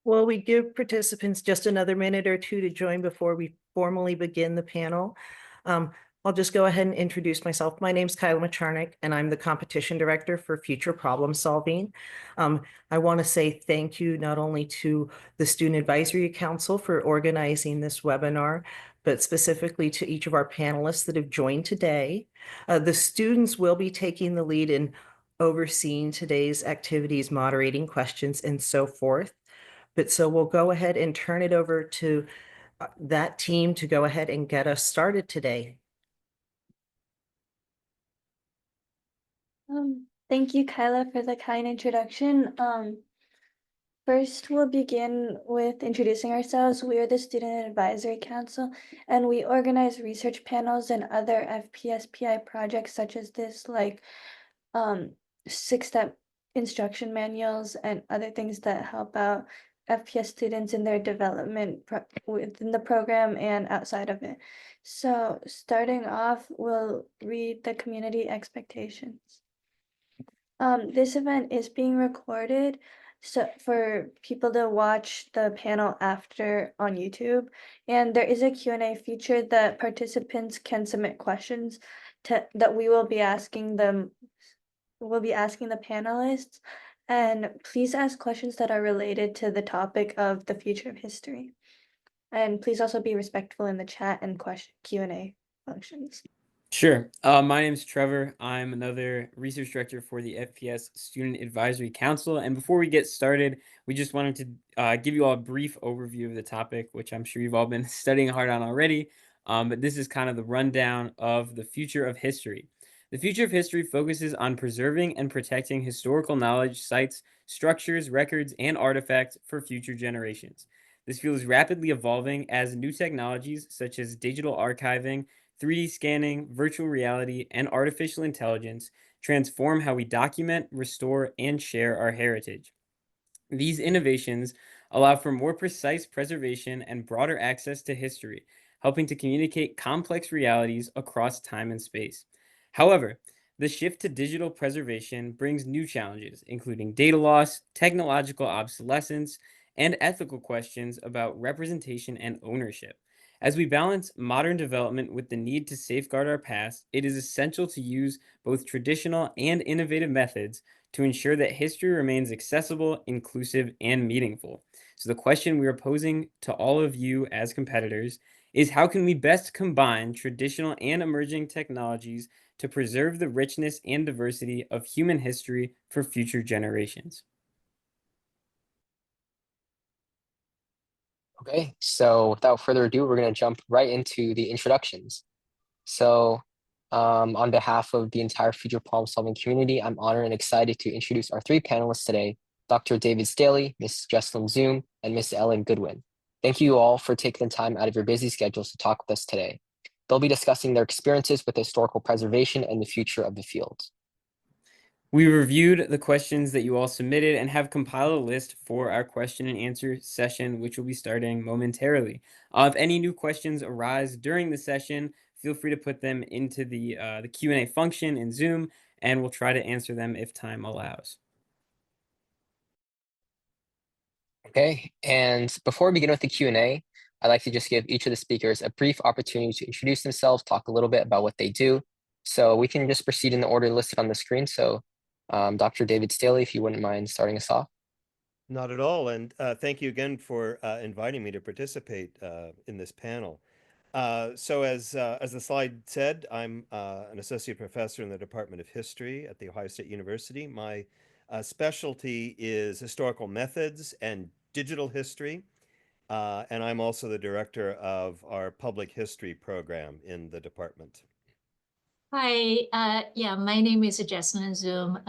Will we give participants just another minute or two to join before we formally begin the panel? I'll just go ahead and introduce myself. My name's Kyla Macharnik, and I'm the competition director for future problem solving. I want to say thank you not only to the Student Advisory Council for organizing this webinar, but specifically to each of our panelists that have joined today. The students will be taking the lead in overseeing today's activities, moderating questions, and so forth. But so we'll go ahead and turn it over to that team to go ahead and get us started today. Thank you, Kyla, for the kind introduction. First, we'll begin with introducing ourselves. We are the Student Advisory Council, and we organize research panels and other FPSPI projects such as this, like 6-step instruction manuals and other things that help out FPS students in their development within the program and outside of it. So starting off, we'll read the community expectations. This event is being recorded so for people to watch the panel after on YouTube. And there is a Q&A feature that participants can submit questions that we will be asking them. We'll be asking the panelists. And please ask questions that are related to the topic of the future of history. And please also be respectful in the chat and Q&A functions. Sure. My name is Trevor. I'm another research director for the FPS Student Advisory Council. And before we get started, we just wanted to give you all a brief overview of the topic, which I'm sure you've all been studying hard on already. But this is kind of the rundown of the future of history. The future of history focuses on preserving and protecting historical knowledge, sites, structures, records, and artifacts for future generations. This field is rapidly evolving as new technologies such as digital archiving, 3D scanning, virtual reality, and artificial intelligence transform how we document, restore, and share our heritage. These innovations allow for more precise preservation and broader access to history, helping to communicate complex realities across time and space. However, the shift to digital preservation brings new challenges, including data loss, technological obsolescence, and ethical questions about representation and ownership. As we balance modern development with the need to safeguard our past, it is essential to use both traditional and innovative methods to ensure that history remains accessible, inclusive, and meaningful. So the question we are posing to all of you as competitors is, how can we best combine traditional and emerging technologies to preserve the richness and diversity of human history for future generations? Okay, so without further ado, we're going to jump right into the introductions. So on behalf of the entire future problem solving community, I'm honored and excited to introduce our three panelists today, Dr. David Staley, Ms. Jessalyn Zoom, and Ms. Ellen Goodwin. Thank you all for taking the time out of your busy schedules to talk with us today. They'll be discussing their experiences with historical preservation and the future of the field. We reviewed the questions that you all submitted and have compiled a list for our question and answer session, which will be starting momentarily. If any new questions arise during the session, feel free to put them into the Q&A function in Zoom, and we'll try to answer them if time allows. Okay, and before we begin with the Q&A, I'd like to just give each of the speakers a brief opportunity to introduce themselves, talk a little bit about what they do. So we can just proceed in the order listed on the screen. So Dr. David Staley, if you wouldn't mind starting us off. Not at all, and thank you again for inviting me to participate in this panel. So as the slide said, I'm an associate professor in the Department of History at The Ohio State University. My specialty is historical methods and digital history, and I'm also the director of our public history program in the department. Hi, yeah, my name is Jessalyn Zoom.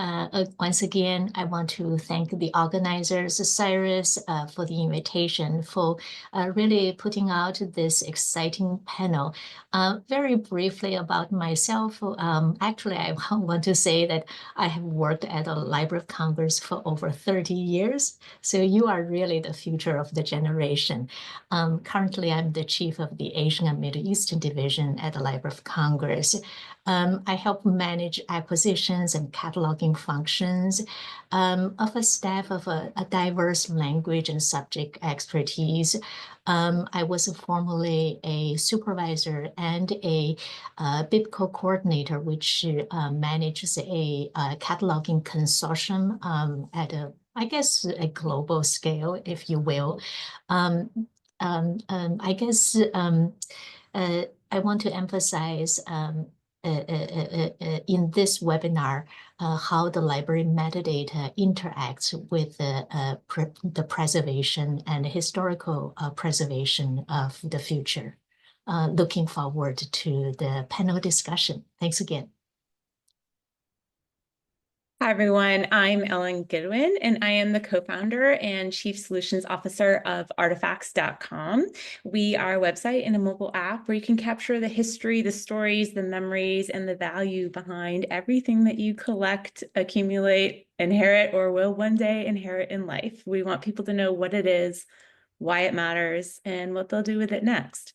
Once again, I want to thank the organizers, Cyrus, for the invitation, for really putting out this exciting panel. Very briefly about myself, actually, I want to say that I have worked at the Library of Congress for over 30 years. So you are really the future of the generation. Currently, I'm the chief of the Asian and Middle Eastern Division at the Library of Congress. I help manage acquisitions and cataloging functions of a staff of a diverse language and subject expertise. I was formerly a supervisor and a BIPCO coordinator, which manages a cataloging consortium at I guess, a global scale, if you will. I guess I want to emphasize in this webinar how the library metadata interacts with the preservation and historical preservation of the future. Looking forward to the panel discussion. Thanks again. Hi, everyone. I'm Ellen Goodwin, and I am the co-founder and chief solutions officer of Artifacts.com. We are a website and a mobile app where you can capture the history, the stories, the memories, and the value behind everything that you collect, accumulate, inherit, or will one day inherit in life. We want people to know what it is, why it matters, and what they'll do with it next.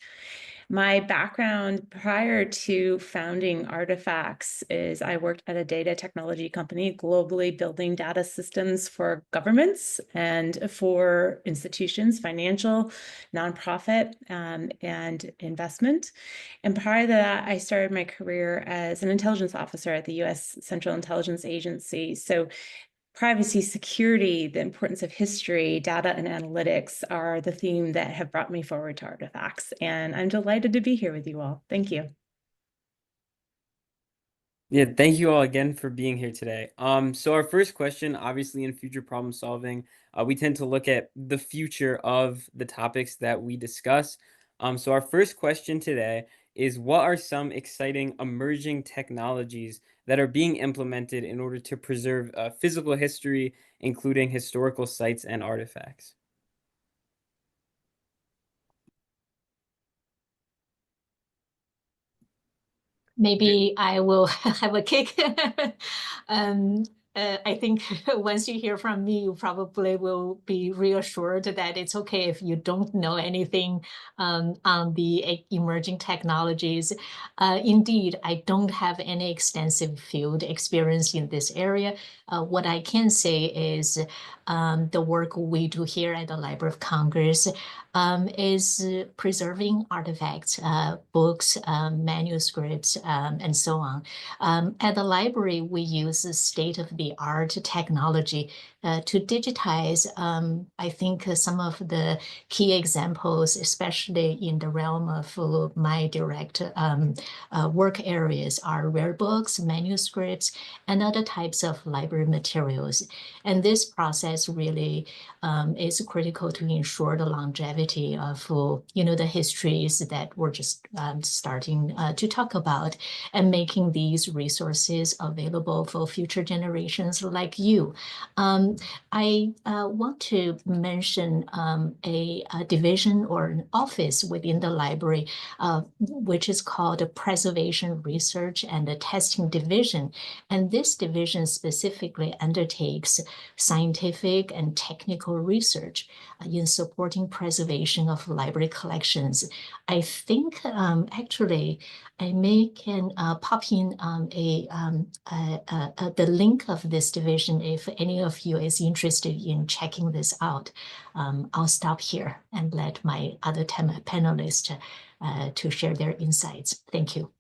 My background prior to founding Artifacts is I worked at a data technology company globally building data systems for governments and for institutions, financial, nonprofit, and investment. And prior to that, I started my career as an intelligence officer at the U.S. Central Intelligence Agency. So privacy, security, the importance of history, data, and analytics are the theme that have brought me forward to Artifacts. And I'm delighted to be here with you all. Thank you. Yeah, thank you all again for being here today. So our first question, obviously in future problem solving, we tend to look at the future of the topics that we discuss. So our first question today is, what are some exciting emerging technologies that are being implemented in order to preserve physical history, including historical sites and artifacts? Maybe I will have a kick. I think once you hear from me, you probably will be reassured that it's okay if you don't know anything on the emerging technologies. Indeed, I don't have any extensive field experience in this area. What I can say is the work we do here at the Library of Congress is preserving artifacts, books, manuscripts, and so on. At the library, we use state-of-the-art technology to digitize, I think, some of the key examples, especially in the realm of my direct work areas, are rare books, manuscripts, and other types of library materials. And this process really is critical to ensure the longevity of the histories that we're just starting to talk about, and making these resources available for future generations like you. I want to mention a division or an office within the library, which is called the Preservation Research and the Testing Division. And this division specifically undertakes scientific and technical research in supporting preservation of library collections. I think actually I can pop in the link of this division if any of you is interested in checking this out. I'll stop here and let my other panelists to share their insights. Thank you.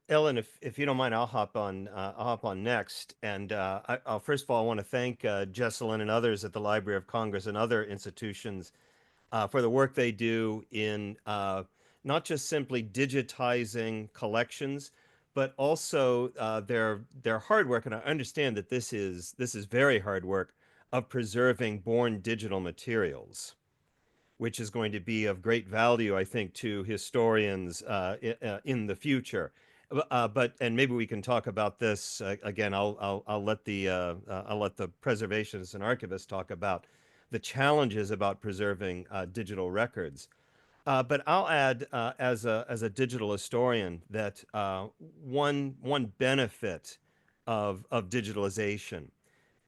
Ellen, if you don't mind, I'll hop on next. And I'll first of all, I want to thank Jessalyn and others at the Library of Congress and other institutions for the work they do in not just simply digitizing collections, but also their hard work. And I understand that this is very hard work of preserving born digital materials, which is going to be of great value, I think, to historians in the future. And maybe we can talk about this again. I'll let the preservationists and archivists talk about the challenges about preserving digital records. But I'll add, as a digital historian, that one benefit of digitalization.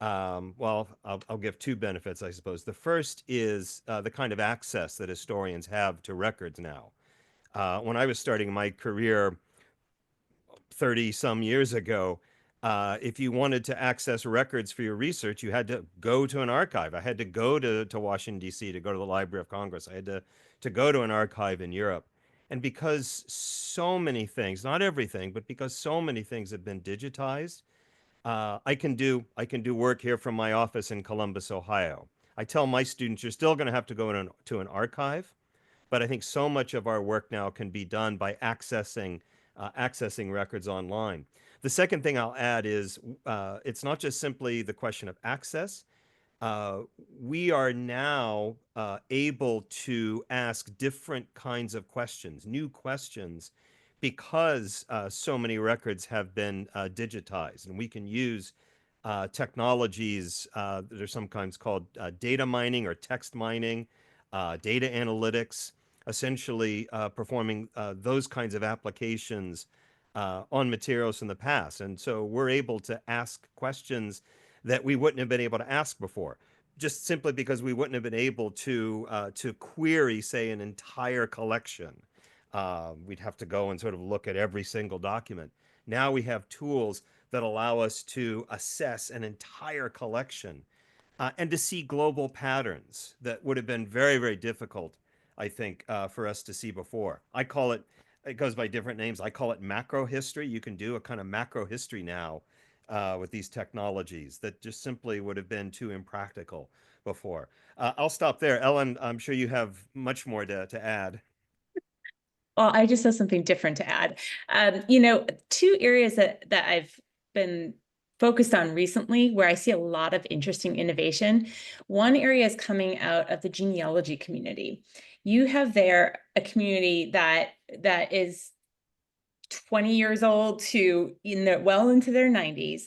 Well, I'll give two benefits, I suppose. The first is the kind of access that historians have to records now. When I was starting my career 30 some years ago, if you wanted to access records for your research, you had to go to an archive. I had to go to Washington, D.C. to go to the Library of Congress. I had to go to an archive in Europe. And because so many things, not everything, but because so many things have been digitized, I can do work here from my office in Columbus, Ohio. I tell my students, you're still going to have to go to an archive, but I think so much of our work now can be done by accessing records online. The second thing I'll add is it's not just simply the question of access. We are now able to ask different kinds of questions, new questions, because so many records have been digitized, and we can use technologies that are sometimes called data mining or text mining, data analytics, essentially performing those kinds of applications on materials in the past. And so we're able to ask questions that we wouldn't have been able to ask before, just simply because we wouldn't have been able to query, say, an entire collection. We'd have to go and sort of look at every single document. Now we have tools that allow us to assess an entire collection and to see global patterns that would have been very, very difficult, I think, for us to see before. I call it, it goes by different names. I call it macro history. You can do a kind of macro history now with these technologies that just simply would have been too impractical before. I'll stop there. Ellen, I'm sure you have much more to add. Well, I just have something different to add. Two areas that I've been focused on recently where I see a lot of interesting innovation. One area is coming out of the genealogy community. You have there a community that is 20 years old to well into their 90s,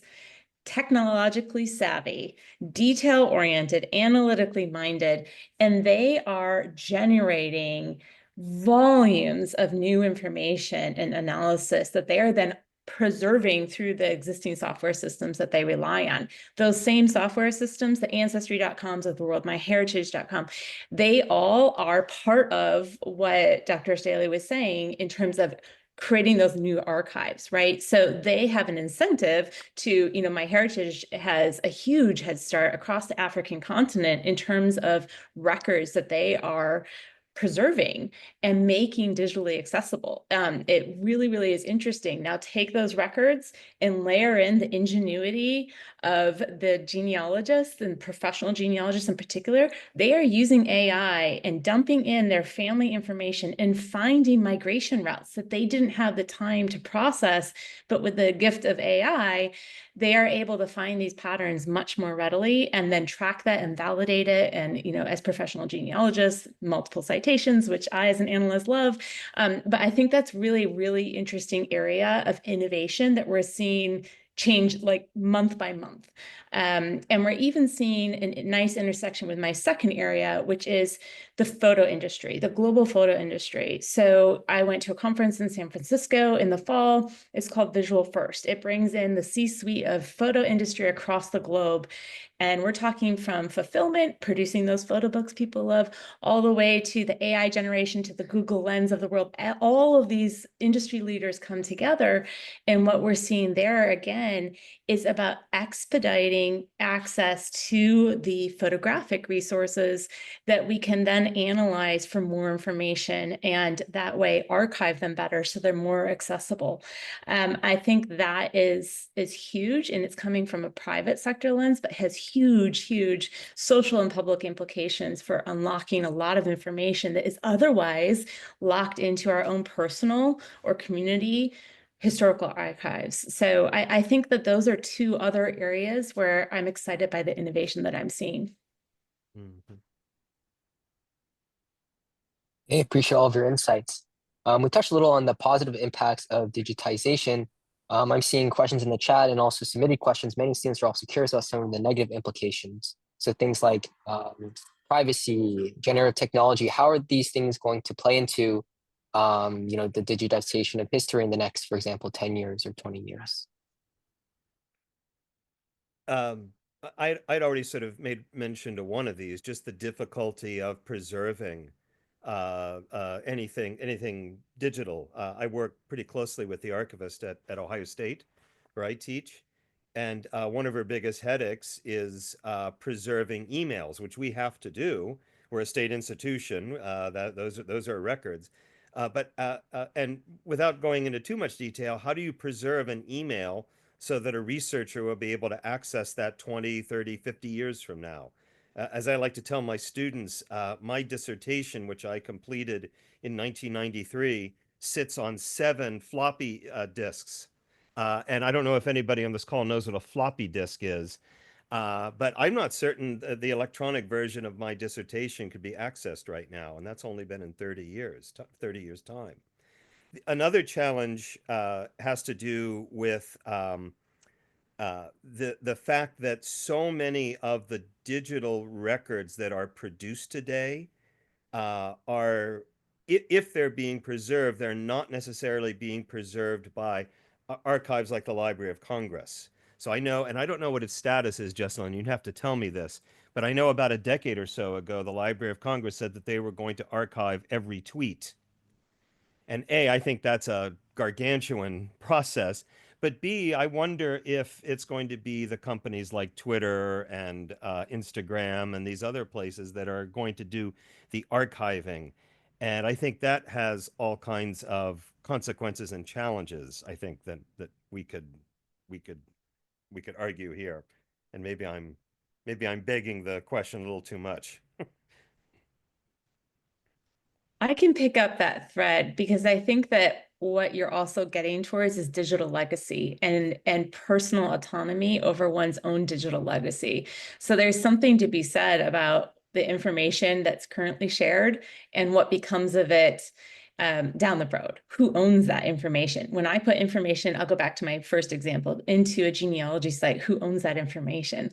technologically savvy, detail-oriented, analytically minded, and they are generating volumes of new information and analysis that they are then preserving through the existing software systems that they rely on. Those same software systems, the Ancestry.coms of the world, MyHeritage.com, they all are part of what Dr. Staley was saying in terms of creating those new archives, right? So they have an incentive to, MyHeritage has a huge head start across the African continent in terms of records that they are preserving and making digitally accessible. It really, really is interesting. Now take those records and layer in the ingenuity of the genealogists and professional genealogists in particular. They are using AI and dumping in their family information and finding migration routes that they didn't have the time to process, but with the gift of AI, they are able to find these patterns much more readily and then track that and validate it. And, as professional genealogists, multiple citations, which I as an analyst love. But I think that's really, really interesting area of innovation that we're seeing change like month by month. And we're even seeing a nice intersection with my second area, which is the photo industry, the global photo industry. So I went to a conference in San Francisco in the fall. It's called Visual First. It brings in the C-suite of photo industry across the globe. And we're talking from fulfillment, producing those photo books people love, all the way to the AI generation, to the Google Lens of the world. All of these industry leaders come together. And what we're seeing there again is about expediting access to the photographic resources that we can then analyze for more information and that way archive them better so they're more accessible. I think that is huge, and it's coming from a private sector lens, but has huge, huge social and public implications for unlocking a lot of information that is otherwise locked into our own personal or community historical archives. So I think that those are two other areas where I'm excited by the innovation that I'm seeing. Mm-hmm. I appreciate all of your insights. We touched a little on the positive impacts of digitization. I'm seeing questions in the chat and also submitted questions. Many students are also curious about some of the negative implications. So things like privacy, generative technology, how are these things going to play into the digitization of history in the next, for example, 10 years or 20 years? I'd already sort of made mention to one of these, just the difficulty of preserving anything digital. I work pretty closely with the archivist at Ohio State, where I teach. And one of her biggest headaches is preserving emails, which we have to do. We're a state institution. Those are records. And without going into too much detail, how do you preserve an email so that a researcher will be able to access that 20, 30, 50 years from now? As I like to tell my students, my dissertation, which I completed in 1993, sits on 7 floppy disks. And I don't know if anybody on this call knows what a floppy disk is, but I'm not certain the electronic version of my dissertation could be accessed right now, and that's only been in 30 years time. Another challenge has to do with the fact that so many of the digital records that are produced today are, if they're being preserved, they're not necessarily being preserved by archives like the Library of Congress. So I know, and I don't know what its status is, Jessalyn, you'd have to tell me this, but I know about a decade or so ago, the Library of Congress said that they were going to archive every tweet. And A, I think that's a gargantuan process. But B, I wonder if it's going to be the companies like Twitter and Instagram and these other places that are going to do the archiving. And I think that has all kinds of consequences and challenges, I think, that we could argue here. And maybe I'm begging the question a little too much. I can pick up that thread because I think that what you're also getting towards is digital legacy and personal autonomy over one's own digital legacy. So there's something to be said about the information that's currently shared and what becomes of it down the road. Who owns that information? When I put information, I'll go back to my first example, into a genealogy site, who owns that information?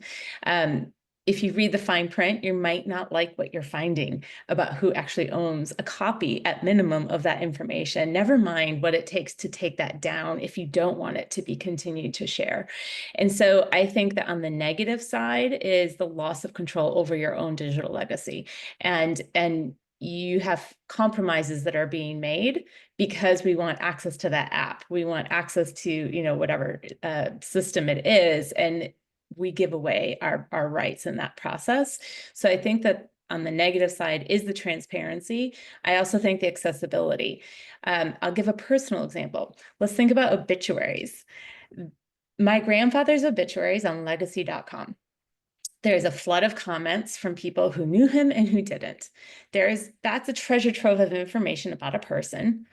If you read the fine print, you might not like what you're finding about who actually owns a copy at minimum of that information, never mind what it takes to take that down if you don't want it to be continued to share. And so I think that on the negative side is the loss of control over your own digital legacy. And you have compromises that are being made because we want access to that app. We want access to, whatever system it is. And we give away our rights in that process. So I think that on the negative side is the transparency. I also think the accessibility. I'll give a personal example. Let's think about obituaries. My grandfather's obituaries on legacy.com. There's a flood of comments from people who knew him and who didn't. That's a treasure trove of information about a person,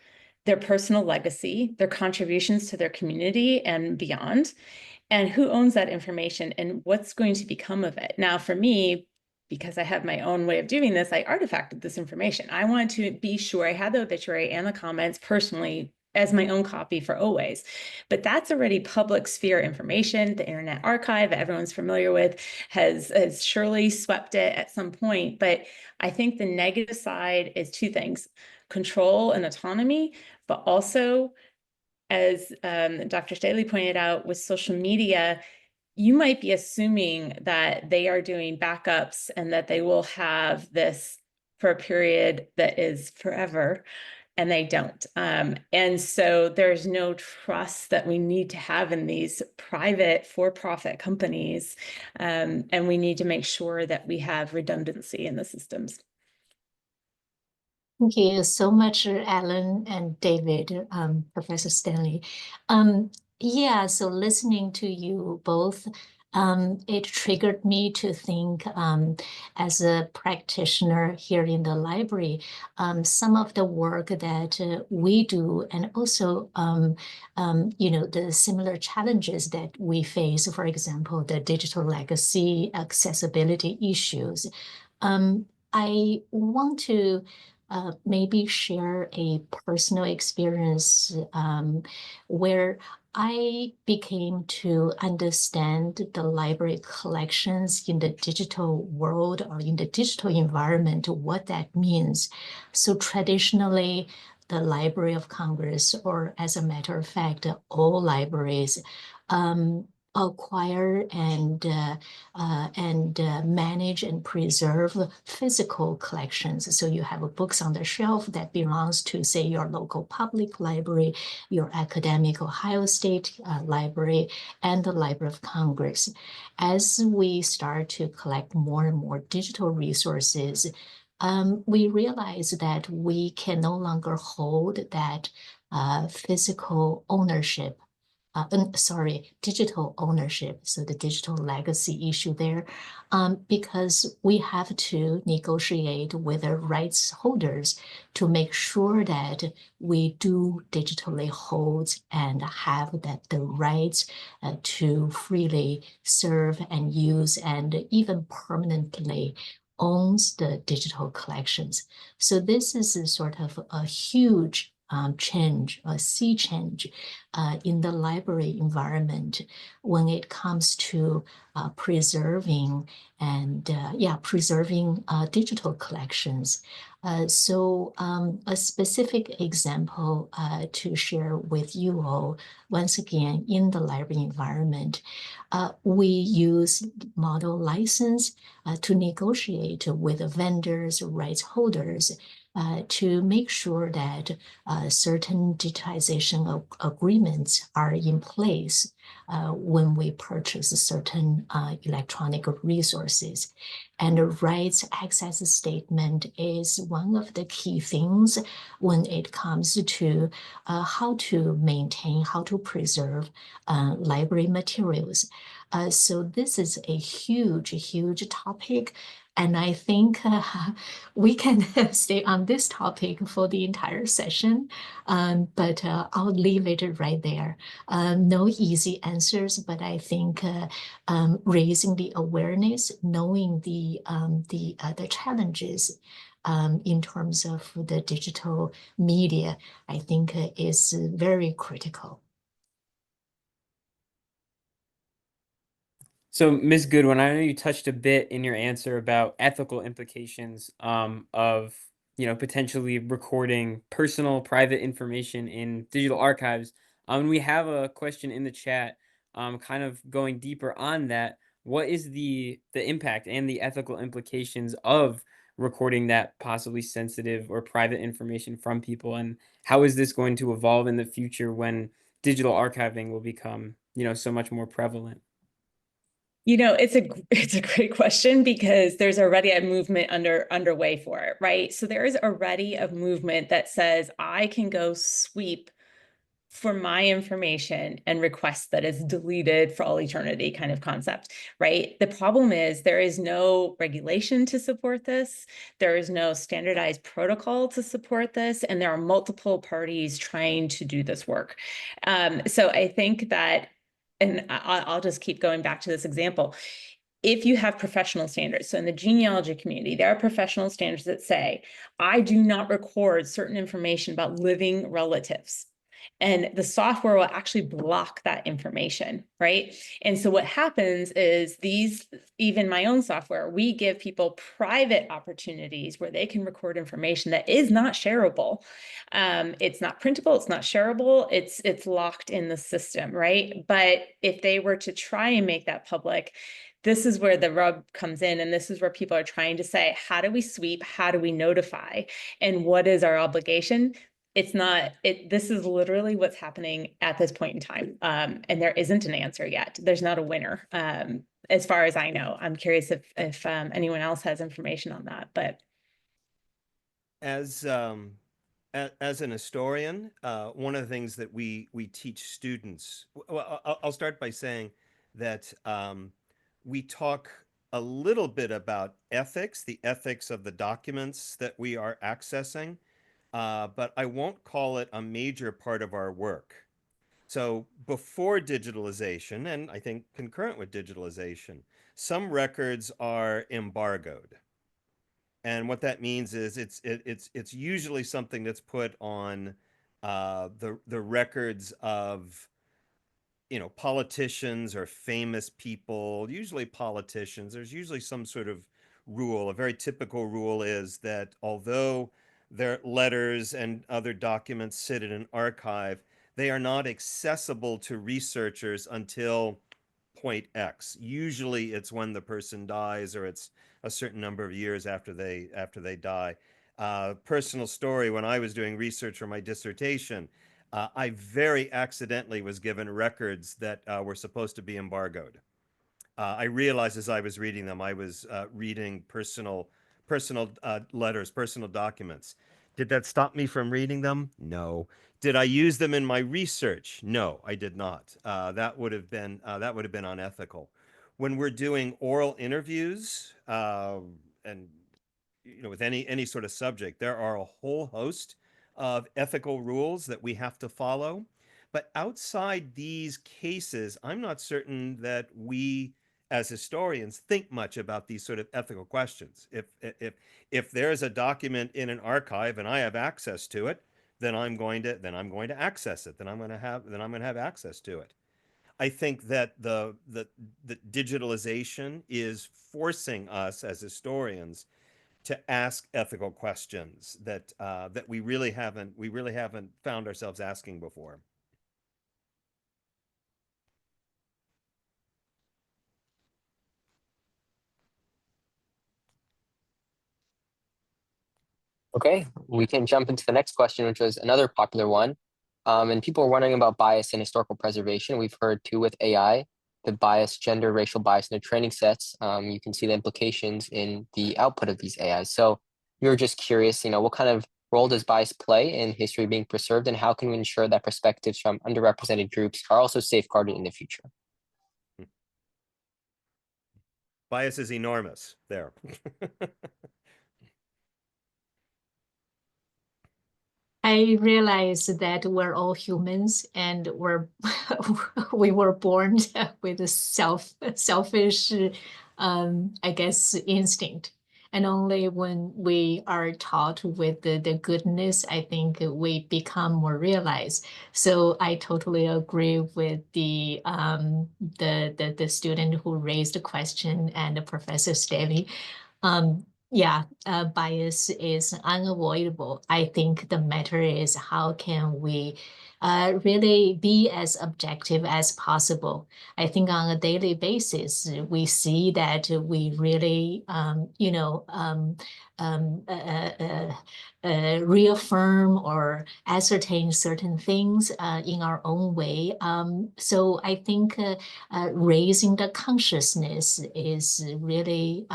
their personal legacy, their contributions to their community and beyond, and who owns that information and what's going to become of it. Now, for me, because I have my own way of doing this, I artifacted this information. I wanted to be sure I had the obituary and the comments personally as my own copy for always. But that's already public sphere information. The Internet Archive that everyone's familiar with has surely swept it at some point. But I think the negative side is 2 things: control and autonomy, but also, as Dr. Staley pointed out, with social media, you might be assuming that they are doing backups and that they will have this for a period that is forever, and they don't. And so there's no trust that we need to have in these private for-profit companies. And we need to make sure that we have redundancy in the systems. Thank you so much, Alan and David, Professor Stanley. Yeah, so listening to you both, it triggered me to think, as a practitioner here in the library, some of the work that we do, and also, the similar challenges that we face, for example, the digital legacy, accessibility issues. I want to maybe share a personal experience where I became to understand the library collections in the digital world or in the digital environment, what that means. So traditionally, the Library of Congress, or as a matter of fact, all libraries, acquire and manage and preserve physical collections. So you have books on the shelf that belongs to, say, your local public library, your academic Ohio State library, and the Library of Congress. As we start to collect more and more digital resources, we realize that we can no longer hold that physical ownership digital ownership, so the digital legacy issue there, because we have to negotiate with the rights holders to make sure that we do digitally hold and have that the rights to freely serve and use and even permanently owns the digital collections. So this is a sort of a huge change, a sea change in the library environment when it comes to preserving and preserving digital collections. So a specific example to share with you all, once again, in the library environment, we use model license to negotiate with vendors, rights holders, to make sure that certain digitization agreements are in place when we purchase certain electronic resources. And the rights access statement is one of the key things when it comes to how to maintain, how to preserve library materials. So this is a huge, huge topic. And I think we can stay on this topic for the entire session, but I'll leave it right there. No easy answers, but I think raising the awareness, knowing the challenges in terms of the digital media, I think is very critical. So, Ms. Goodwin, I know you touched a bit in your answer about ethical implications of potentially recording personal, private information in digital archives. We have a question in the chat, kind of going deeper on that. What is the impact and the ethical implications of recording that possibly sensitive or private information from people, and how is this going to evolve in the future when digital archiving will become so much more prevalent? It's a great question because there's already a movement underway for it, right? So there is already a movement that says I can go sweep for my information and request that it's deleted for all eternity kind of concept, right? The problem is there is no regulation to support this. There is no standardized protocol to support this. And there are multiple parties trying to do this work. So I think that, and I'll just keep going back to this example. If you have professional standards, so in the genealogy community, there are professional standards that say, I do not record certain information about living relatives. And the software will actually block that information, right? And so what happens is even my own software, we give people private opportunities where they can record information that is not shareable. It's not printable, it's not shareable, it's locked in the system, right? But if they were to try and make that public, this is where the rub comes in. And this is where people are trying to say, how do we sweep? How do we notify? And what is our obligation? This is literally what's happening at this point in time. And there isn't an answer yet. There's not a winner, as far as I know. I'm curious if anyone else has information on that, but. As an historian, one of the things that we teach students, well, I'll start by saying that we talk a little bit about ethics, the ethics of the documents that we are accessing, but I won't call it a major part of our work. So before digitalization, and I think concurrent with digitalization, some records are embargoed. And what that means is it's usually something that's put on the records of politicians or famous people, usually politicians. There's usually some sort of rule. A very typical rule is that although their letters and other documents sit in an archive, they are not accessible to researchers until point X. Usually it's when the person dies, or it's a certain number of years after they die. Personal story, when I was doing research for my dissertation, I very accidentally was given records that were supposed to be embargoed. I realized as I was reading them, I was reading personal letters, personal documents. Did that stop me from reading them? No. Did I use them in my research? No, I did not. That would have been unethical. When we're doing oral interviews, and with any sort of subject, there are a whole host of ethical rules that we have to follow. But outside these cases, I'm not certain that we as historians think much about these sort of ethical questions. If there's a document in an archive and I have access to it, then I'm going to access it. Then I'm going to have access to it. I think that the digitalization is forcing us as historians to ask ethical questions that we really haven't found ourselves asking before. Okay, we can jump into the next question, which was another popular one. And people are wondering about bias in historical preservation. We've heard too with AI, the bias, gender, racial bias in the training sets. You can see the implications in the output of these AIs. So we were just curious, what kind of role does bias play in history being preserved, and how can we ensure that perspectives from underrepresented groups are also safeguarded in the future? Bias is enormous there. I realize that we're all humans and we were born with a selfish, I guess, instinct. And only when we are taught with the goodness, I think we become more realized. So I totally agree with the student who raised the question and Professor Staley. Yeah, bias is unavoidable. I think the matter is how can we really be as objective as possible. I think on a daily basis, we see that we really, reaffirm or ascertain certain things in our own way. So I think raising the consciousness is really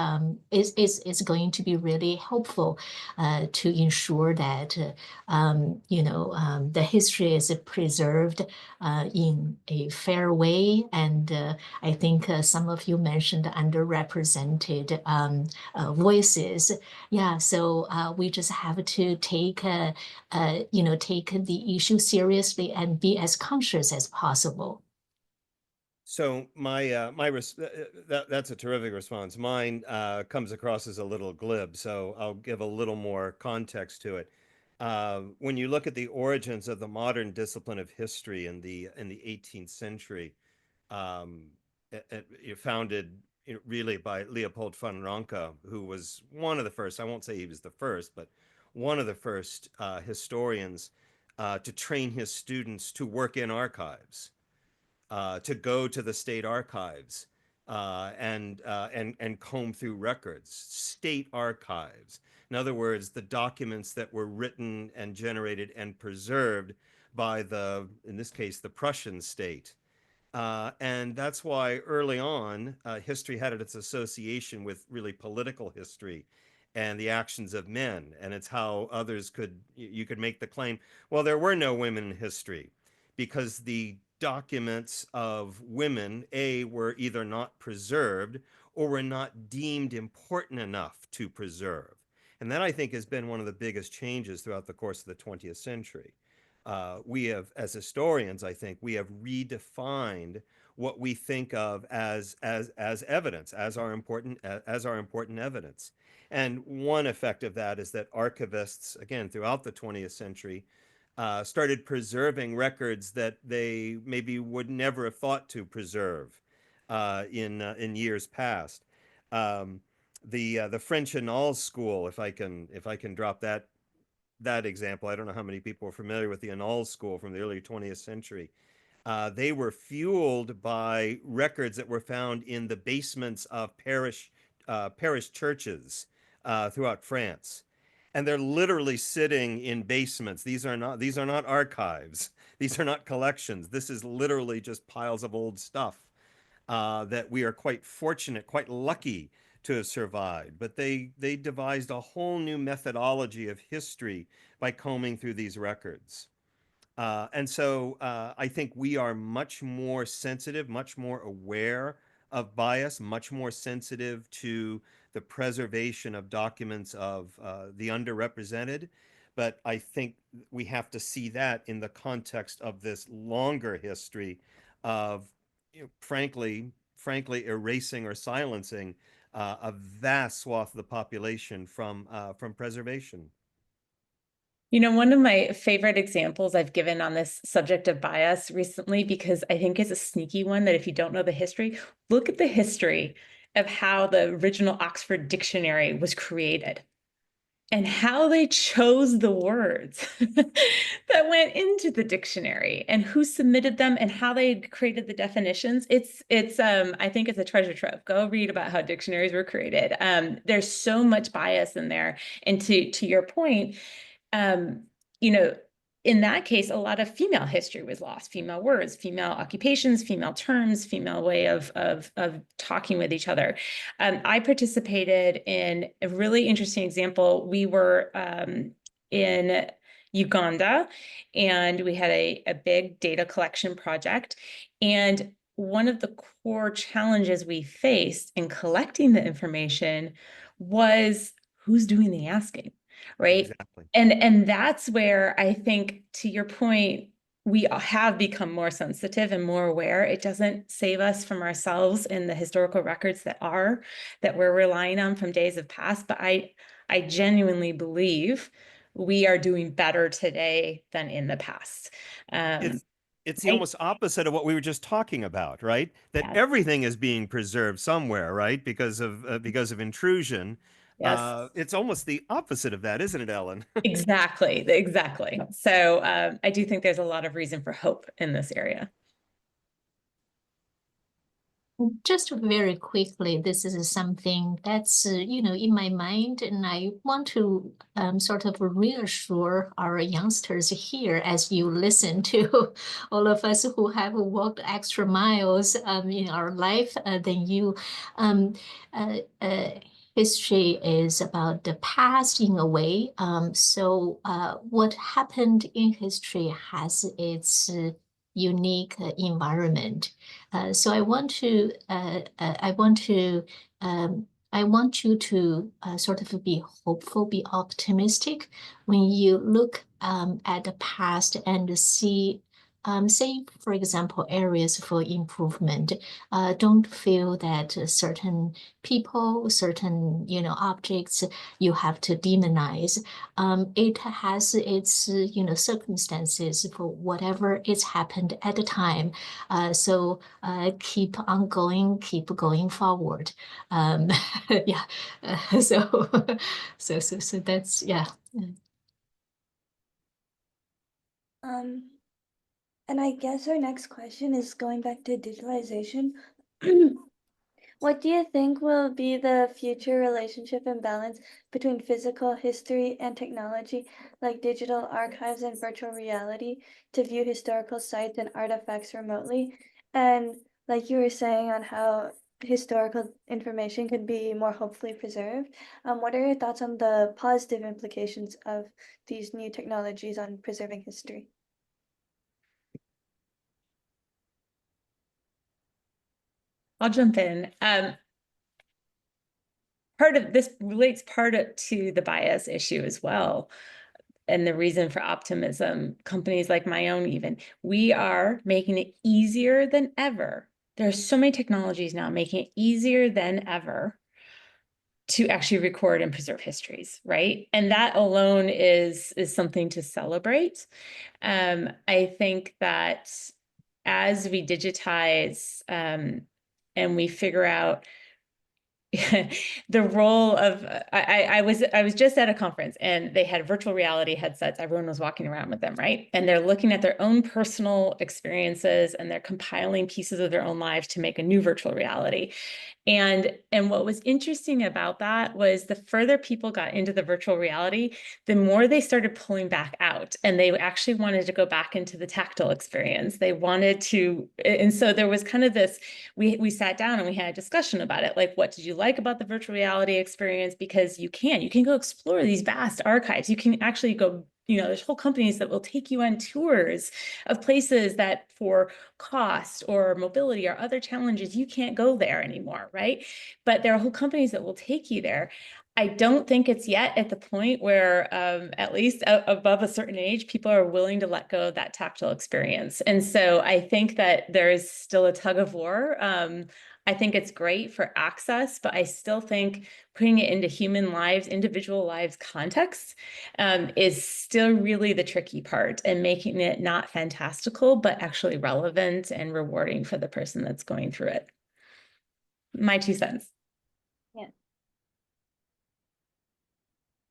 is going to be really helpful to ensure that the history is preserved in a fair way. And I think some of you mentioned underrepresented voices. Yeah, so we just have to take take the issue seriously and be as conscious as possible. So that's a terrific response. Mine comes across as a little glib, so I'll give a little more context to it. When you look at the origins of the modern discipline of history in the 18th century, founded really by Leopold von Ranke, who was one of the first. I won't say he was the first, but one of the first historians to train his students to work in archives. To go to the state archives and comb through records, state archives. In other words, the documents that were written and generated and preserved by in this case, the Prussian state. And that's why early on, history had its association with really political history and the actions of men. And it's how you could make the claim, well, there were no women in history because the documents of women, were either not preserved or were not deemed important enough to preserve. And that, I think, has been one of the biggest changes throughout the course of the 20th century. We have, as historians, I think, we have redefined what we think of as evidence, as our important evidence. And one effect of that is that archivists, again, throughout the 20th century, started preserving records that they maybe would never have thought to preserve in years past. The French Annales School, if I can drop that example, I don't know how many people are familiar with the Annales School from the early 20th century. They were fueled by records that were found in the basements of parish churches throughout France. And they're literally sitting in basements. These are not archives. These are not collections. This is literally just piles of old stuff that we are quite fortunate, quite lucky to have survived. But they devised a whole new methodology of history by combing through these records. And so I think we are much more sensitive, much more aware of bias, much more sensitive to the preservation of documents of the underrepresented. But I think we have to see that in the context of this longer history of, frankly, erasing or silencing a vast swath of the population from preservation. You know, one of my favorite examples I've given on this subject of bias recently, because I think it's a sneaky one that if you don't know the history, look at the history of how the original Oxford Dictionary was created and how they chose the words that went into the dictionary and who submitted them and how they created the definitions. I think it's a treasure trove. Go read about how dictionaries were created. There's so much bias in there. And to your point, you know, in that case, a lot of female history was lost, female words, female occupations, female terms, female way of talking with each other. I participated in a really interesting example. We were in Uganda, and we had a big data collection project. And one of the core challenges we faced in collecting the information was who's doing the asking, right? Exactly. And that's where I think, to your point, we have become more sensitive and more aware. It doesn't save us from ourselves in the historical records that we're relying on from days of past. But I genuinely believe we are doing better today than in the past. It's the almost opposite of what we were just talking about, right? That everything is being preserved somewhere, right? Because of intrusion. Yes. It's almost the opposite of that, isn't it, Ellen? Exactly. So I do think there's a lot of reason for hope in this area. Just very quickly, this is something that's, in my mind, and I want to sort of reassure our youngsters here as you listen to all of us who have walked extra miles in our life than you. History is about the past in a way. So what happened in history has its unique environment. So I want you to sort of be hopeful, be optimistic when you look at the past and see, say, for example, areas for improvement. Don't feel that certain people, certain objects you have to demonize. It has its circumstances for whatever it's happened at the time. So keep on going, keep going forward. Yeah. So that's And I guess our next question is going back to digitalization. What do you think will be the future relationship and balance between physical history and technology, like digital archives and virtual reality, to view historical sites and artifacts remotely? And like you were saying on how historical information could be more hopefully preserved, what are your thoughts on the positive implications of these new technologies on preserving history? I'll jump in. Part of this relates to the bias issue as well. And the reason for optimism, companies like my own, even, we are making it easier than ever. There are so many technologies now making it easier than ever to actually record and preserve histories, right? And that alone is something to celebrate. I think that as we digitize and we figure out the role of I was just at a conference and they had virtual reality headsets. Everyone was walking around with them, right? And they're looking at their own personal experiences and they're compiling pieces of their own lives to make a new virtual reality. And what was interesting about that was the further people got into the virtual reality, the more they started pulling back out, and they actually wanted to go back into the tactile experience. They wanted to, and so there was kind of this, we sat down and we had a discussion about it. Like, what did you like about the virtual reality experience? Because you can go explore these vast archives. You can actually go, there's whole companies that will take you on tours of places that for cost or mobility or other challenges, you can't go there anymore, right? But there are whole companies that will take you there. I don't think it's yet at the point where, at least above a certain age, people are willing to let go of that tactile experience. And so I think that there is still a tug of war. I think it's great for access, but I still think putting it into human lives, individual lives context, is still really the tricky part, and making it not fantastical, but actually relevant and rewarding for the person that's going through it. My 2 cents.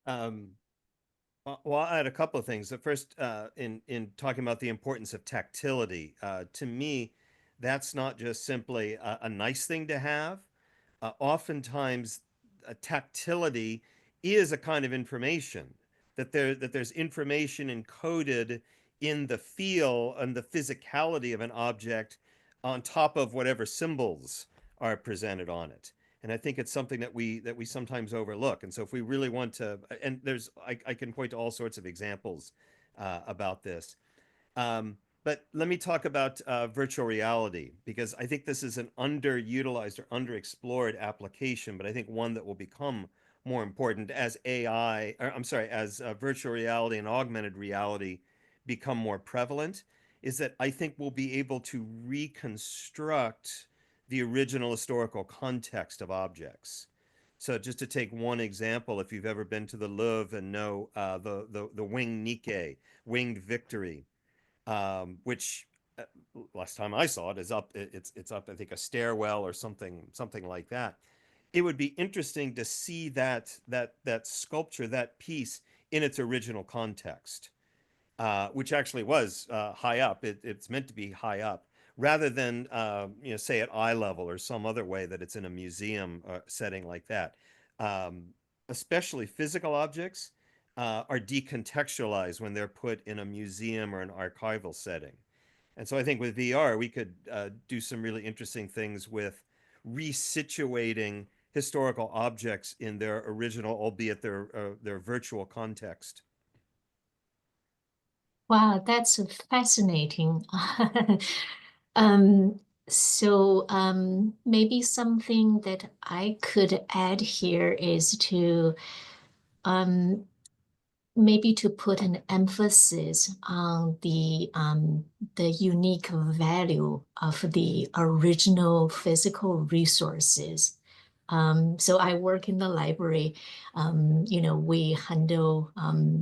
Well, I had a couple of things. The first, in talking about the importance of tactility, to me, that's not just simply a nice thing to have. Oftentimes, tactility is a kind of information, that there's information encoded in the feel and the physicality of an object on top of whatever symbols are presented on it. And I think it's something that we sometimes overlook. And so if we really want to, and I can point to all sorts of examples about this. But let me talk about virtual reality, because I think this is an underutilized or underexplored application, but I think one that will become more important as as virtual reality and augmented reality become more prevalent, is that I think we'll be able to reconstruct the original historical context of objects. So just to take one example, if you've ever been to the Louvre and know the winged Nike, winged Victory, which last time I saw it is up. It's up, I think, a stairwell or something like that. It would be interesting to see that sculpture, that piece, in its original context, which actually was high up. It's meant to be high up, rather than say at eye level or some other way that it's in a museum setting like that. Especially physical objects are decontextualized when they're put in a museum or an archival setting. And so I think with VR, we could do some really interesting things with resituating historical objects in their original, albeit their virtual context. Wow, that's fascinating. Maybe something that I could add here is to maybe to put an emphasis on the unique value of the original physical resources. So I work in the library. We handle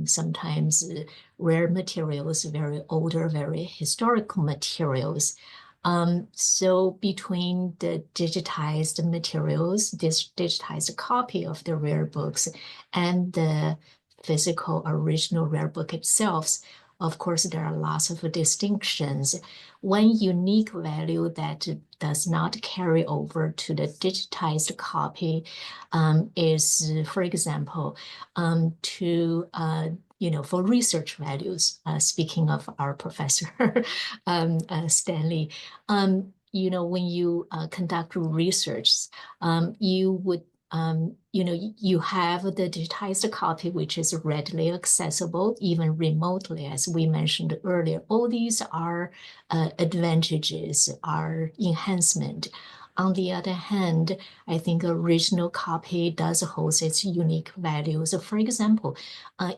sometimes rare materials, very older, very historical materials. So between the digitized materials, this digitized copy of the rare books, and the physical original rare book itself, of course, there are lots of distinctions. One unique value that does not carry over to the digitized copy is, for example, for research values, speaking of our professor, Stanley, when you conduct research, you would you have the digitized copy, which is readily accessible, even remotely, as we mentioned earlier. All these are advantages, are enhancement. On the other hand, I think original copy does hold its unique values. For example,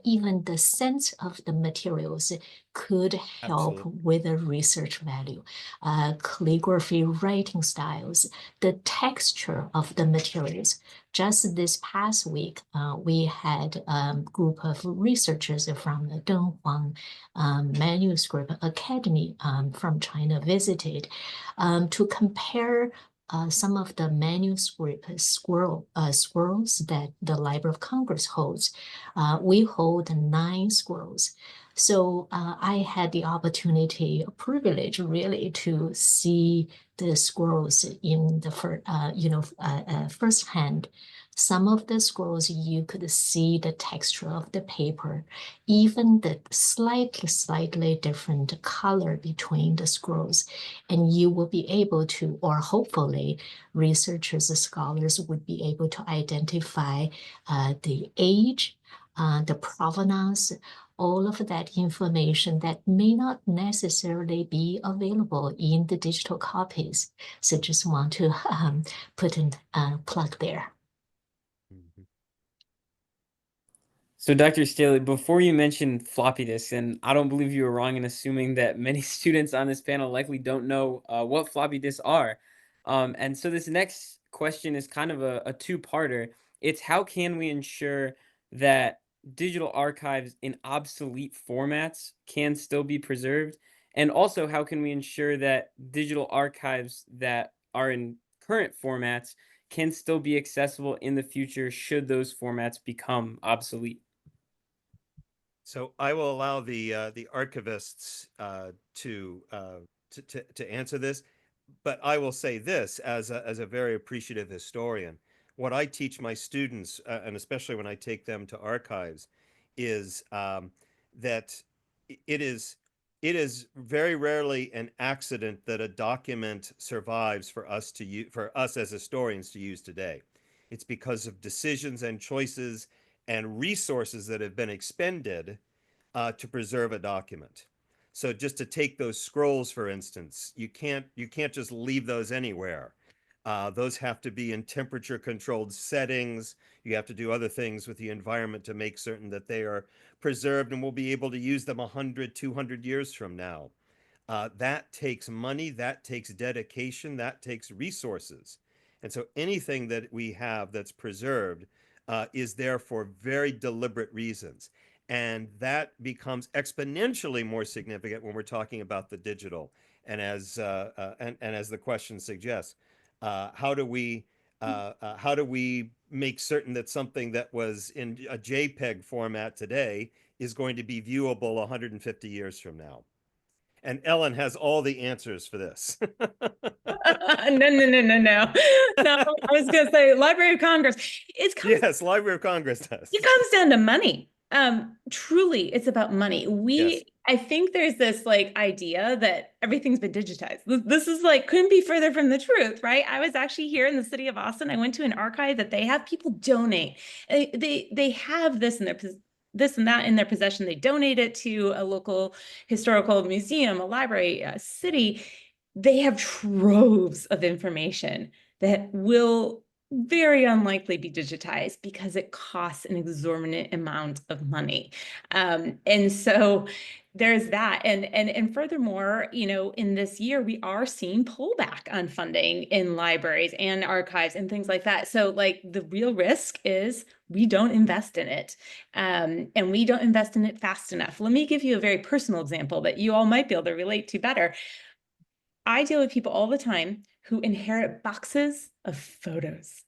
even the sense of the materials could help Absolutely. with a research value. Calligraphy, writing styles, the texture of the materials. Just this past week, we had a group of researchers from the Dunhuang Manuscript Academy from China visited to compare some of the manuscript scrolls that the Library of Congress holds. We hold 9 scrolls. So I had the opportunity, a privilege really, to see the scrolls in the firsthand. Some of the scrolls you could see the texture of the paper, even the slightly different color between the scrolls, and you will be able to, or hopefully researchers, scholars would be able to identify the age, the provenance, all of that information that may not necessarily be available in the digital copies. So just want to put in a plug there. Mhm. So, Dr. Staley, before you mentioned floppy disks, and I don't believe you were wrong in assuming that many students on this panel likely don't know what floppy disks are. And so this next question is kind of a two-parter. It's how can we ensure that digital archives in obsolete formats can still be preserved? And also, how can we ensure that digital archives that are in current formats can still be accessible in the future should those formats become obsolete? So I will allow the archivists to answer this, but I will say this as a very appreciative historian. What I teach my students, and especially when I take them to archives, is that it is it is very rarely an accident that a document survives for us to use, for us as historians to use today. It's because of decisions and choices and resources that have been expended to preserve a document. So just to take those scrolls, for instance, you can't just leave those anywhere. Those have to be in temperature controlled settings. You have to do other things with the environment to make certain that they are preserved and we'll be able to use them 100, 200 years from now. That takes money, that takes dedication, that takes resources. And so anything that we have that's preserved is there for very deliberate reasons. And that becomes exponentially more significant when we're talking about the digital. And as the question suggests, how do we make certain that something that was in a JPEG format today is going to be viewable 150 years from now? And Ellen has all the answers for this. No. No, I was gonna say Library of Congress. Yes, Library of Congress does. It comes down to money. Truly, it's about money. Yes. I think there's this like idea that everything's been digitized. This is like, couldn't be further from the truth, right? I was actually here in the city of Austin. I went to an archive that they have people donate. They have this in their this and that in their possession. They donate it to a local historical museum, a library, a city. They have troves of information that will very unlikely be digitized because it costs an exorbitant amount of money. And so there's that. And furthermore, you know, in this year, we are seeing pullback on funding in libraries and archives and things like that. So like the real risk is we don't invest in it, and we don't invest in it fast enough. Let me give you a very personal example that you all might be able to relate to better. I deal with people all the time who inherit boxes of photos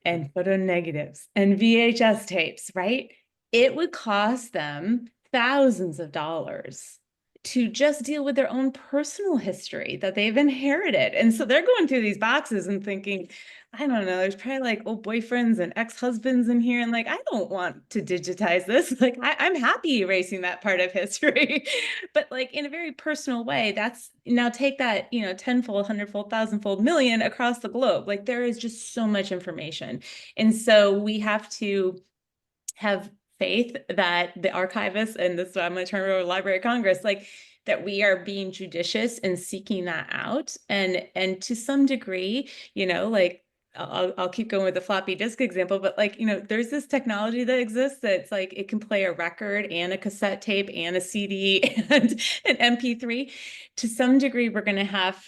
and photo negatives and VHS tapes, right? It would cost them thousands of dollars to just deal with their own personal history that they've inherited. And so they're going through these boxes and thinking, I don't know, there's probably like old boyfriends and ex-husbands in here. And like, I don't want to digitize this. Like, I'm happy erasing that part of history. But like in a very personal way, that's now take that, you know, 10-fold, 100-fold, 1,000-fold, million across the globe. Like there is just so much information. And so we have to have faith that the archivists, and this is what I'm going to turn over to Library of Congress, like that we are being judicious in seeking that out. And to some degree, you know, like I'll keep going with the floppy disk example, but like, you know, there's this technology that exists that's like, it can play a record and a cassette tape and a CD and an MP3. To some degree, we're going to have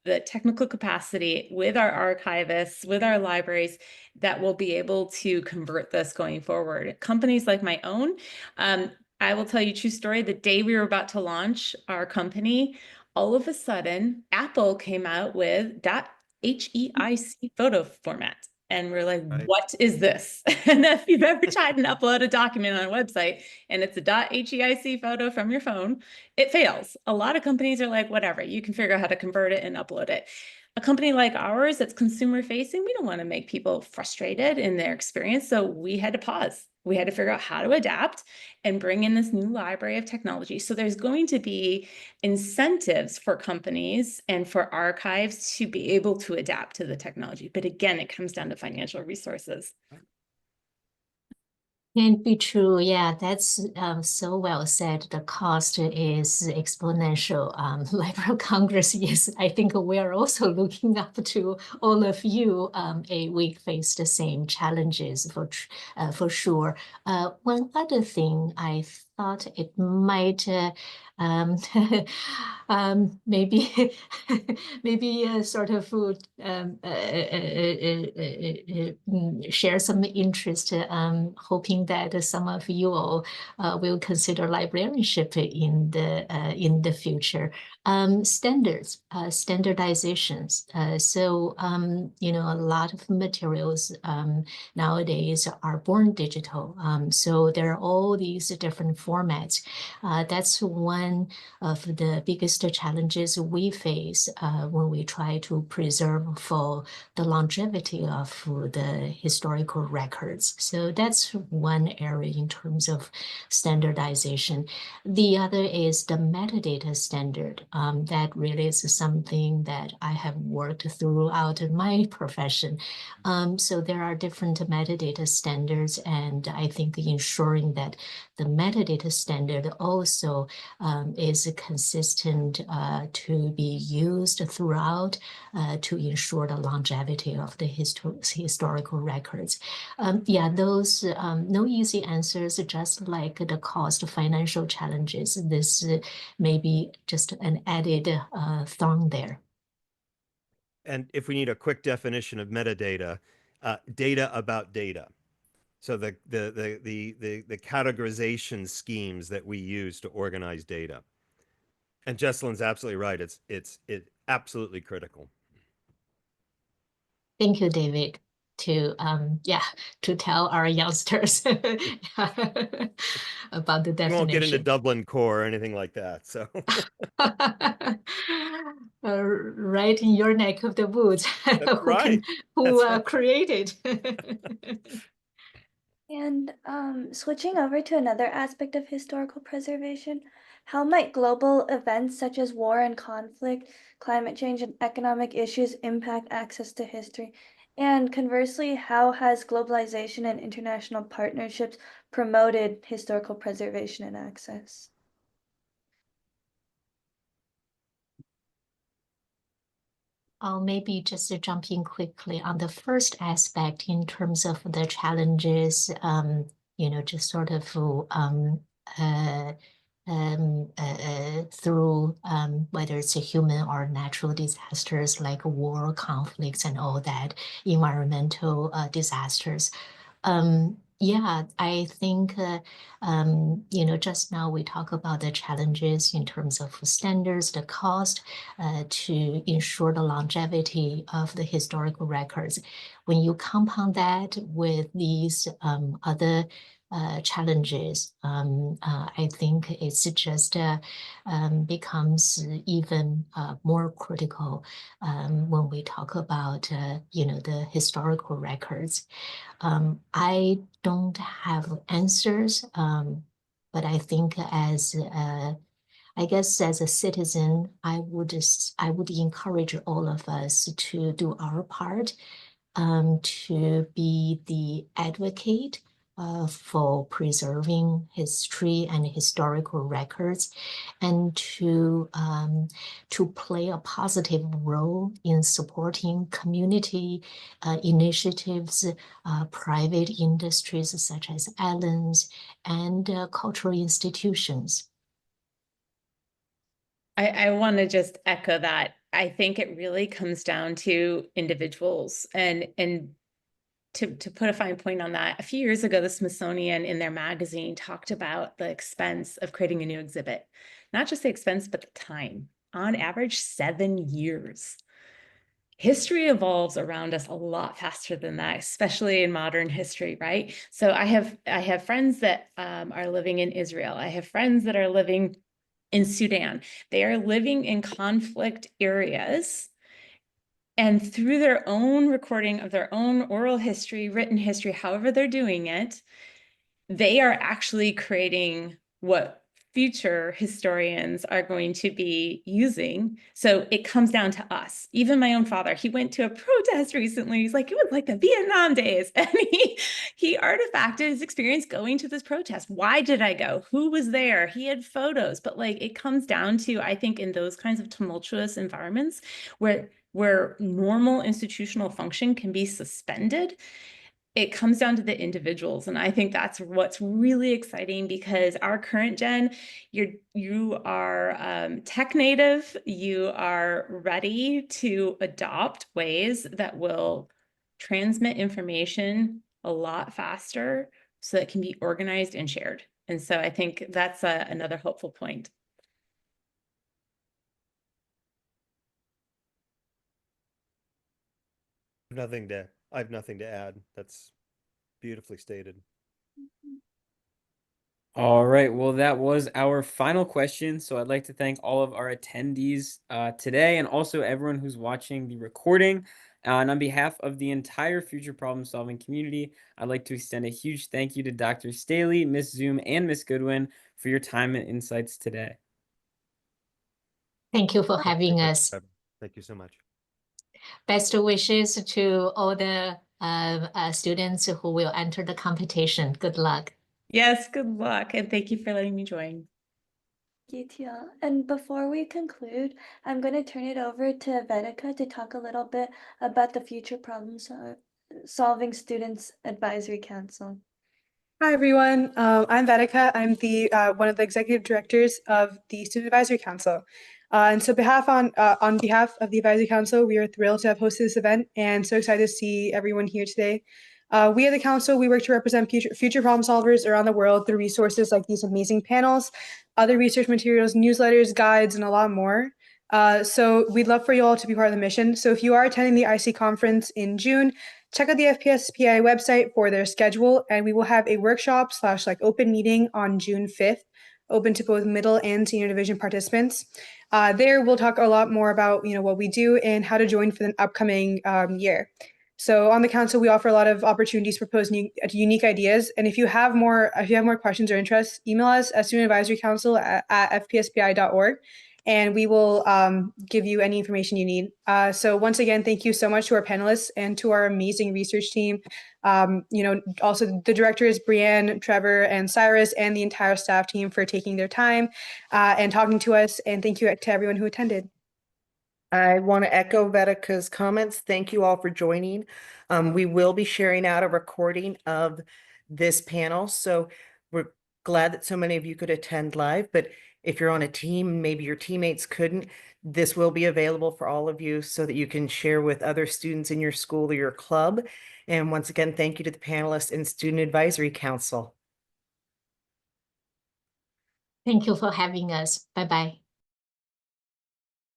the technical capacity with our archivists, with our libraries, that will be able to convert this going forward. Companies like my own, I will tell you a true story. The day we were about to launch our company, all of a sudden, Apple came out with .heic photo format. And we're like, Right. what is this? And if you've ever tried and upload a document on a website and it's a .heic photo from your phone, it fails. A lot of companies are like, whatever, you can figure out how to convert it and upload it. A company like ours that's consumer facing, we don't want to make people frustrated in their experience. So we had to pause. We had to figure out how to adapt and bring in this new library of technology. So there's going to be incentives for companies and for archives to be able to adapt to the technology. But again, it comes down to financial resources. Can be true. Yeah, that's so well said. The cost is exponential. Library of Congress, yes, I think we are also looking up to all of you. We face the same challenges for sure. One other thing I thought it might maybe maybe sort of share some interest, hoping that some of you all will consider librarianship in the future. Standards, standardizations. So a lot of materials nowadays are born digital. So there are all these different formats. That's one of the biggest challenges we face when we try to preserve for the longevity of the historical records. So that's one area in terms of standardization. The other is the metadata standard. That really is something that I have worked throughout my profession. So there are different metadata standards, and I think ensuring that the metadata standard also is consistent to be used throughout to ensure the longevity of the historical records. Yeah, those no easy answers, just like the cost financial challenges. This may be just an added thorn there. And if we need a quick definition of metadata, data about data. So the categorization schemes that we use to organize data. And Jessalyn's absolutely right. It's absolutely critical. Thank you, David, to tell our youngsters about the You definition. won't get into Dublin core or anything like that. So right in your neck of the woods. That's right. Who created. And switching over to another aspect of historical preservation, how might global events such as war and conflict, climate change, and economic issues impact access to history? And conversely, how has globalization and international partnerships promoted historical preservation and access? I'll maybe just jump in quickly on the first aspect in terms of the challenges, just sort of through whether it's a human or natural disasters like war, conflicts, and all that, environmental disasters. Yeah, I think, just now we talk about the challenges in terms of standards, the cost to ensure the longevity of the historical records. When you compound that with these other challenges, I think it's just becomes even more critical when we talk about, the historical records. I don't have answers, but I think as a citizen, I would encourage all of us to do our part, to be the advocate for preserving history and historical records, and to play a positive role in supporting community initiatives, private industries such as islands, and cultural institutions. I want to just echo that. I think it really comes down to individuals, and to put a fine point on that, a few years ago, the Smithsonian in their magazine talked about the expense of creating a new exhibit. Not just the expense, but the time. On average, 7 years. history evolves around us a lot faster than that, especially in modern history, right? So I have friends that are living in Israel. I have friends that are living in Sudan. They are living in conflict areas. And through their own recording of their own oral history, written history, however they're doing it, they are actually creating what future historians are going to be using. So it comes down to us. Even my own father, he went to a protest recently. He's like, it was like the Vietnam days. And he artifacted his experience going to this protest. Why did I go? Who was there? He had photos, but like it comes down to, I think, in those kinds of tumultuous environments where normal institutional function can be suspended, it comes down to the individuals. And I think that's what's really exciting, because our current gen, you are tech native, you are ready to adopt ways that will transmit information a lot faster so that it can be organized and shared. And so I think that's another hopeful point. I have nothing to add. That's beautifully stated. All right, well, that was our final question. So I'd like to thank all of our attendees today, and also everyone who's watching the recording. And on behalf of the entire future problem solving community, I'd like to extend a huge thank you to Dr. Staley, Ms. Zoom, and Ms. Goodwin for your time and insights today. Thank you for having Thank you, us. Trevor. Thank you so much. Best wishes to all the students who will enter the competition. Good luck. Yes, good luck. And thank you for letting me join. Thank you, Tia. And before we conclude, I'm going to turn it over to Vedika to talk a little bit about the Future Problem Solving Students Advisory Council. Hi, everyone. I'm Vedika. I'm the one of the executive directors of the Student Advisory Council. And so on behalf of the Advisory Council, we are thrilled to have hosted this event and so excited to see everyone here today. We at the Council, we work to represent future problem solvers around the world through resources like these amazing panels, other research materials, newsletters, guides, and a lot more. So we'd love for you all to be part of the mission. So if you are attending the IC conference in June, check out the FPSPI website for their schedule, and we will have a workshop / open meeting on June 5th, open to both middle and senior division participants. There we'll talk a lot more about what we do and how to join for the upcoming year. So on the council, we offer a lot of opportunities to propose unique ideas. And if you have more questions or interests, email us at studentadvisorycouncil at fpspi.org. And we will give you any information you need. So once again, thank you so much to our panelists and to our amazing research team. Also the directors, Brianne, Trevor, and Cyrus, and the entire staff team for taking their time and talking to us. And thank you to everyone who attended. I want to echo Vedika's comments. Thank you all for joining. We will be sharing out a recording of this panel. So we're glad that so many of you could attend live, but if you're on a team, maybe your teammates couldn't, this will be available for all of you so that you can share with other students in your school or your club. And once again, thank you to the panelists and Student Advisory Council. Thank you for having us. Bye-bye.